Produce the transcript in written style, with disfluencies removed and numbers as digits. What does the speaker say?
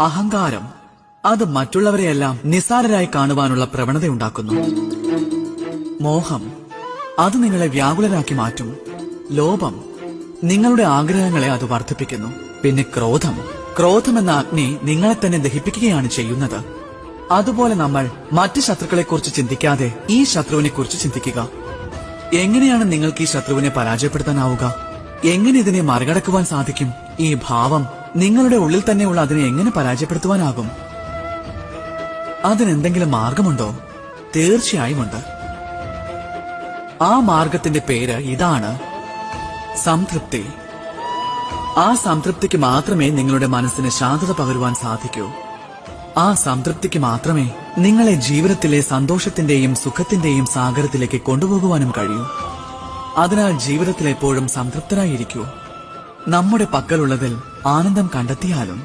അഹങ്കാരം അത് മറ്റുള്ളവരെയെല്ലാം നിസ്സാരരായി കാണുവാനുള്ള പ്രവണതയുണ്ടാക്കുന്നു. മോഹം അത് നിങ്ങളെ വ്യാകുലരാക്കി മാറ്റും. ലോഭം നിങ്ങളുടെ ആഗ്രഹങ്ങളെ അത് വർദ്ധിപ്പിക്കുന്നു. പിന്നെ ക്രോധമെന്ന അഗ്നി നിങ്ങളെ തന്നെ ദഹിപ്പിക്കുകയാണ് ചെയ്യുന്നത്. അതുപോലെ നമ്മൾ മറ്റ് ശത്രുക്കളെക്കുറിച്ച് ചിന്തിക്കാതെ ഈ ശത്രുവിനെ കുറിച്ച് ചിന്തിക്കുക. എങ്ങനെയാണ് നിങ്ങൾക്ക് ഈ ശത്രുവിനെ പരാജയപ്പെടുത്താനാവുക? എങ്ങനെ ഇതിനെ മറികടക്കുവാൻ സാധിക്കും? ഈ ഭാവം നിങ്ങളുടെ ഉള്ളിൽ തന്നെയുള്ള അതിനെ എങ്ങനെ പരാജയപ്പെടുത്തുവാനാകും? അതിനെന്തെങ്കിലും മാർഗമുണ്ടോ? തീർച്ചയായും ഉണ്ട്. ആ മാർഗത്തിന്റെ പേര് ഇതാണ്: സംതൃപ്തി. ആ സംതൃപ്തിക്ക് മാത്രമേ നിങ്ങളുടെ മനസ്സിന് ശാന്തത പകരുവാൻ സാധിക്കൂ. ആ സംതൃപ്തിക്ക് മാത്രമേ നിങ്ങളെ ജീവിതത്തിലെ സന്തോഷത്തിന്റെയും സുഖത്തിന്റെയും സാഗരത്തിലേക്ക് കൊണ്ടുപോകുവാനും കഴിയൂ. അതിനാൽ ജീവിതത്തിൽ എപ്പോഴും സംതൃപ്തരായിരിക്കൂ. നമ്മുടെ പക്കലുള്ളതിൽ ആനന്ദം കണ്ടെത്തിയാലും